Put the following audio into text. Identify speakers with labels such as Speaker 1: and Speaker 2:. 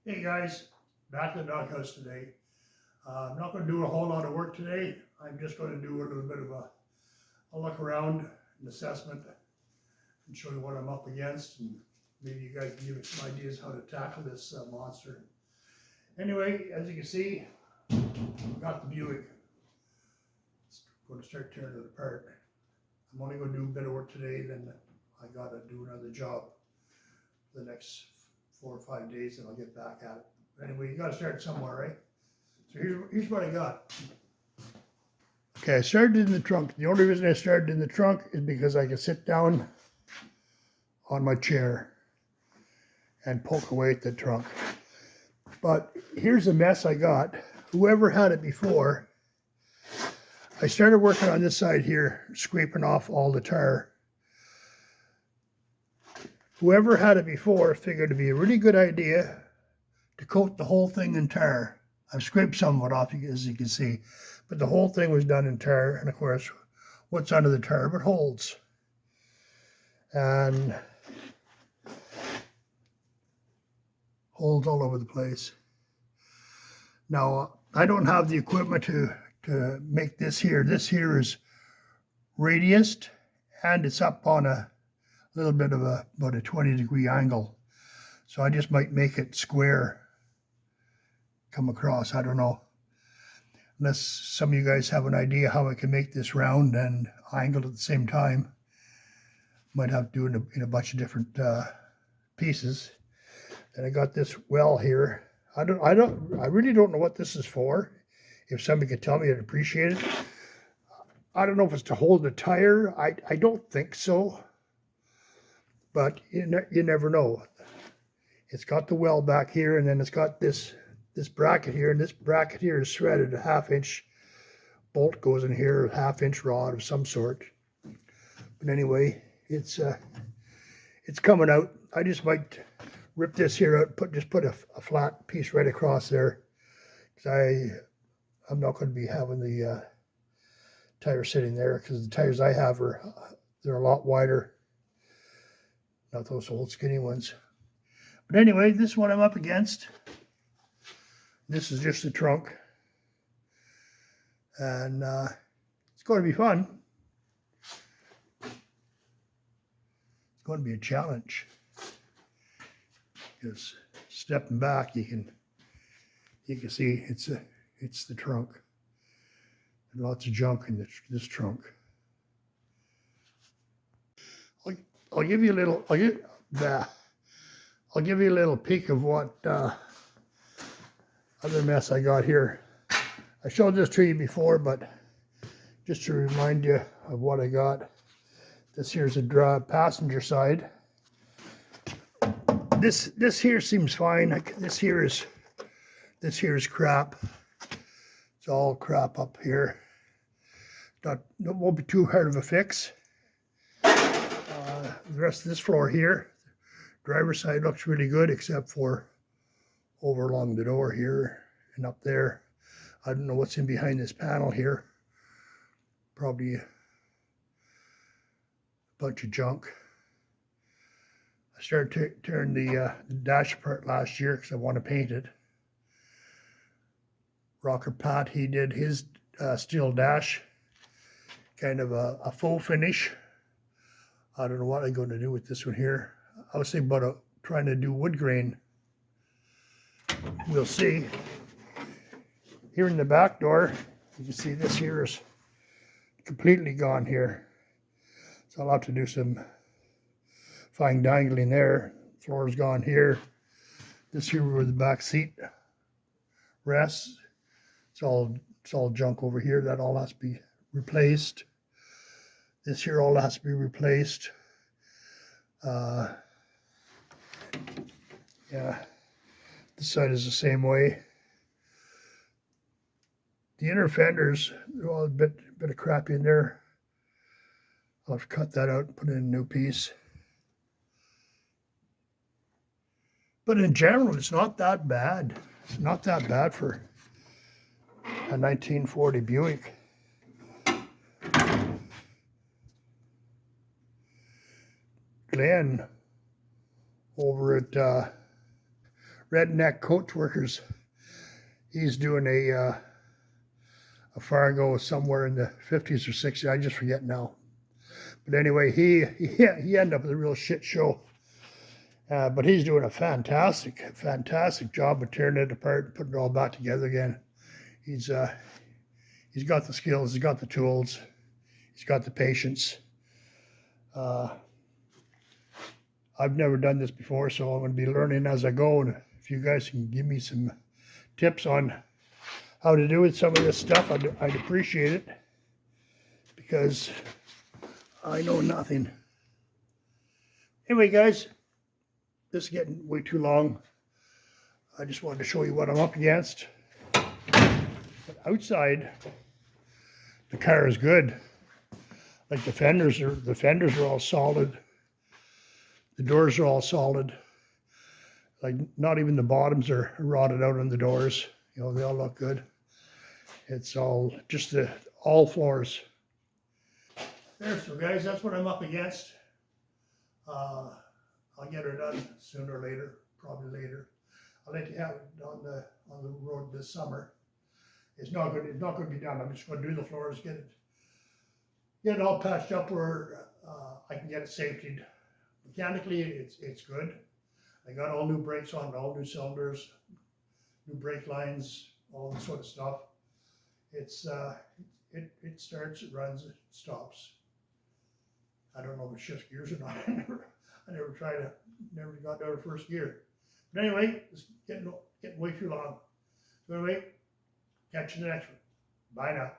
Speaker 1: Hey guys, back to the doghouse today. I'm not going to do a whole lot of work today. I'm just going to do a little bit of a look around, an assessment, and show you what I'm up against, and maybe you guys can give me some ideas how to tackle this monster. Anyway, as you can see, I've got the Buick. I'm going to start tearing it apart. I'm only going to do a bit of work today, then I got to do another job for the next 4 or 5 days, and I'll get back at it. But anyway, you got to start somewhere, right? So here's what I got. Okay, I started in the trunk. The only reason I started in the trunk is because I could sit down on my chair and poke away at the trunk. But here's the mess I got. Whoever had it before, I started working on this side here, scraping off all the tar. Whoever had it before figured it'd be a really good idea to coat the whole thing in tar. I've scraped some of it off, as you can see, but the whole thing was done in tar, and of course, what's under the tar but holds. And holes all over the place. Now, I don't have the equipment to make this here. This here is radiused, and it's up on a little bit of about a 20-degree angle. So I just might make it square, come across, I don't know. Unless some of you guys have an idea how I can make this round and angled at the same time. Might have to do it in a bunch of different pieces. And I got this well here. I really don't know what this is for. If somebody could tell me, I'd appreciate it. I don't know if it's to hold the tire. I don't think so. But you never know. It's got the well back here, and then it's got this bracket here, and this bracket here is shredded. A 1/2-inch bolt goes in here, a 1/2-inch rod of some sort. But anyway, it's coming out. I just might rip this here out, just put a flat piece right across there, because I'm not going to be having the tire sitting there, because the tires I have they're a lot wider, not those old skinny ones. But anyway, this is what I'm up against. This is just the trunk, and it's going to be fun. It's going to be a challenge. Because stepping back, you can see it's the trunk, and lots of junk in this trunk. I'll give you a little. I'll give you a little peek of what other mess I got here. I showed this to you before, but just to remind you of what I got. This here's a passenger side. This here seems fine. This here is crap. It's all crap up here. It won't be too hard of a fix. The rest of this floor here, driver's side looks really good, except for over along the door here and up there. I don't know what's in behind this panel here. Probably a bunch of junk. I started tearing the dash apart last year because I want to paint it. Rocker Pat, he did his steel dash, kind of a faux finish. I don't know what I'm going to do with this one here. I was thinking about trying to do wood grain. We'll see. Here in the back door, you can see this here is completely gone here. So I'll have to do some fine dangling there. Floor's gone here. This here where the back seat rests. It's all junk over here. That all has to be replaced. This here all has to be replaced. Yeah, this side is the same way. The inner fenders, well, a bit of crap in there. I'll have to cut that out and put in a new piece. But in general, it's not that bad. It's not that bad for a 1940 Buick. Glenn over at redneck coach workers. He's doing a Fargo somewhere in the 50s or 60s. I just forget now. But anyway, he ended up with a real shit show. But he's doing a fantastic job of tearing it apart and putting it all back together again. He's got the skills, he's got the tools, he's got the patience. I've never done this before, so I'm going to be learning as I go. And if you guys can give me some tips on how to do with some of this stuff, I'd appreciate it, because I know nothing. Anyway, guys, this is getting way too long. I just wanted to show you what I'm up against. But outside, the car is good. Like the fenders are all solid. The doors are all solid. Like not even the bottoms are rotted out on the doors. You know, they all look good. It's all just all floors. There, so guys, that's what I'm up against. I'll get her done sooner or later, probably later. I'd like to have it on the road this summer. It's not going to be done. I'm just going to do the floors, get it all patched up where I can get it safetied. Mechanically, it's good. I got all new brakes on, all new cylinders, new brake lines, all this sort of stuff. It's it starts, it runs, it stops. I don't know if it shifts gears or not. I never tried it. Never got out of first gear. But anyway, it's getting way too long. So anyway, catch you in the next one. Bye now.